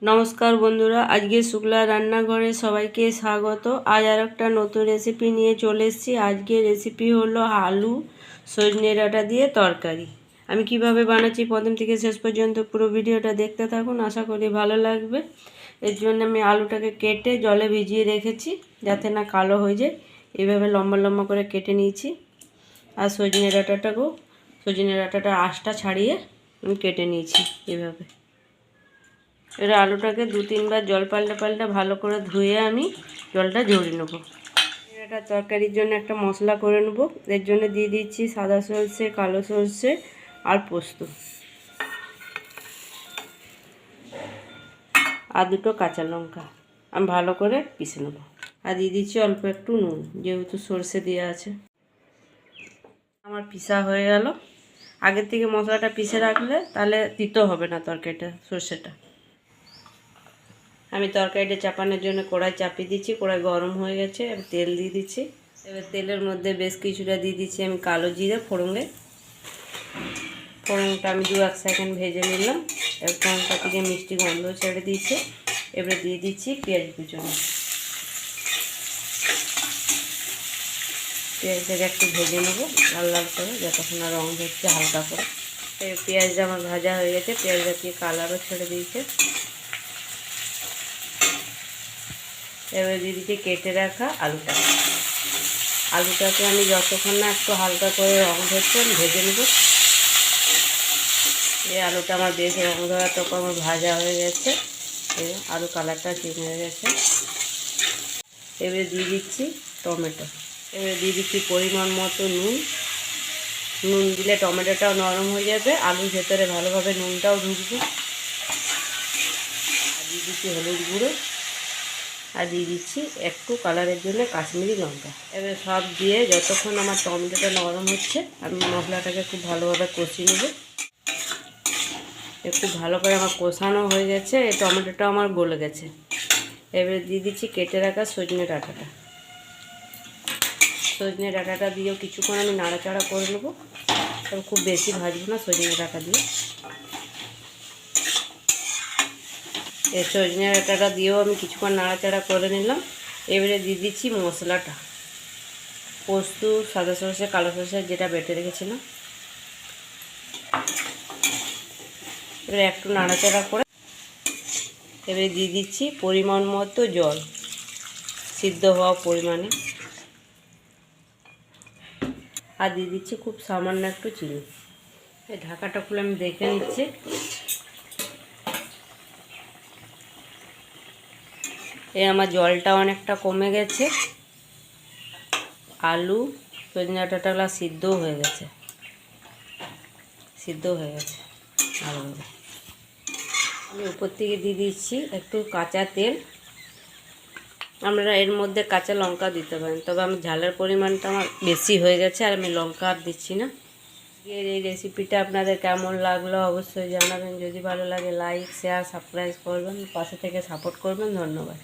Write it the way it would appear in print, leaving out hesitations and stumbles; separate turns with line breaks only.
নমস্কার বন্ধুরা, আজকে শুক্লা রান্নাঘরে সবাইকে স্বাগত। আজ আর একটা নতুন রেসিপি নিয়ে চলে এসেছি। আজকে রেসিপি হলো আলু সজনে ডাঁটা দিয়ে তরকারি। আমি কিভাবে বানাচ্ছি প্রথম থেকে শেষ পর্যন্ত পুরো ভিডিওটা দেখতে থাকুন, আশা করি ভালো লাগবে। এর জন্য আমি আলুটাকে কেটে জলে ভিজিয়ে রেখেছি যাতে না কালো হয়ে যায়। এইভাবে লম্বা লম্বা করে কেটে নিয়েছি। আর সজনে ডাঁটাটার আঁশটা ছাড়িয়ে আমি কেটে নিয়েছি এইভাবে। এবার আলুটাকে 2-3 বার জল পাল্টে ভালো করে ধুয়ে আমি জলটা ঝরিয়ে নেবো। এটা তরকারির জন্য একটা মশলা করে নেবো। এর জন্য দিয়ে দিচ্ছি সাদা সরষে, কালো সরষে আর পোস্ত আর 2টো কাঁচা লঙ্কা আমি ভালো করে পিষে নেবো। আর দিয়ে দিচ্ছি অল্প একটু নুন, যেহেতু সরষে দেওয়া আছে। আমার পিষা হয়ে গেল। আগের থেকে মশলাটা পিষে রাখলে তাহলে তিতো হবে না তরকারিটা, সরষেটা। আমি তরকারিটা চাপানোর জন্য কড়াই চাপিয়ে দিচ্ছি। কড়াই গরম হয়ে গেছে, এবার তেল দিয়ে দিচ্ছি। এবার তেলের মধ্যে বেশ কিছুটা দিয়ে দিচ্ছি আমি কালো জিরে ফোড়নটা আমি 2-1 সেকেন্ড ভেজে নিলাম। এবার ফোড়নটা থেকে মিষ্টি গন্ধ ছেড়ে দিয়েছে। এবারে দিয়ে দিচ্ছি পেঁয়াজ কুচনো। পেঁয়াজটাকে একটু ভেজে নেবো লাল লাল করে, যতক্ষণ না রঙ হচ্ছে হালকা করে। পেঁয়াজটা আমার ভাজা হয়ে গেছে, পেঁয়াজটা দিয়ে কালারও ছেড়ে দিয়েছে। এবারে দিয়ে দিচ্ছি কেটে রাখা আলুটাকে আমি যতক্ষণ না একটু হালকা করে রঙ ধরছে আমি ভেজে নেব। এই আলুটা আমার বেশ রঙ ধরা তো আমার ভাজা হয়ে গেছে, আলু কালারটা চেঞ্জ হয়ে গেছে। এবারে দিয়ে দিচ্ছি টমেটো। এবারে দিয়ে দিচ্ছি পরিমাণ মতো নুন দিলে টমেটোটাও নরম হয়ে যাবে, আলুর ভেতরে ভালোভাবে নুনটাও ঢুকবে। আর দিয়ে দিচ্ছি হলুদ গুঁড়ো, আর দিয়ে দিচ্ছি একটু কালারের জন্য কাশ্মীরি লঙ্কা। এবার সব দিয়ে যতক্ষণ আমার টমেটোটা নরম হচ্ছে আমি মশলাটাকে খুব ভালোভাবে কষিয়ে নেব। একটু ভালো করে আমার কষানো হয়ে গেছে, এই টমেটোটা আমার গলে গেছে। এবারে দিয়ে দিচ্ছি কেটে রাখা সজনে ডাঁটাটা দিয়েও কিছুক্ষণ আমি নাড়াচাড়া করে নেবো। তবে খুব বেশি ভাজবো না সজনে ডাঁটা দিয়ে। এই সজনে ডাঁটাটা দিয়েও আমি কিছুক্ষণ নাড়াচাড়া করে নিলাম। এবারে দিয়ে দিচ্ছি মশলাটা, পোস্ত, সাদা সরষে, কালো সরষে যেটা বেটে রেখেছিলাম। এবারে একটু নাড়াচাড়া করে এবারে দিয়ে দিচ্ছি পরিমাণ মতো জল, সিদ্ধ হওয়া পরিমাণে। আর দিয়ে দিচ্ছি খুব সামান্য একটু চিনি। এই ঢাকাটা খুলে আমি দেখে নিচ্ছি। আমার জলটা অনেকটা কমে গেছে, আলু সজনে ডাঁটাগুলো সিদ্ধ হয়ে গেছে ভালোভাবে। আমি উপর থেকে দিয়ে দিচ্ছি একটু কাঁচা তেল। আপনারা এর মধ্যে কাঁচা লঙ্কা দিতে পারেন, তবে আমি ঝালের পরিমাণটা আমার বেশি হয়ে গেছে আর আমি লঙ্কা আর দিচ্ছি না। এই রেসিপিটা আপনাদের কেমন লাগলো অবশ্যই জানাবেন। যদি ভালো লাগে লাইক, শেয়ার, সাবস্ক্রাইব করবেন, পাশে থেকে সাপোর্ট করবেন। ধন্যবাদ।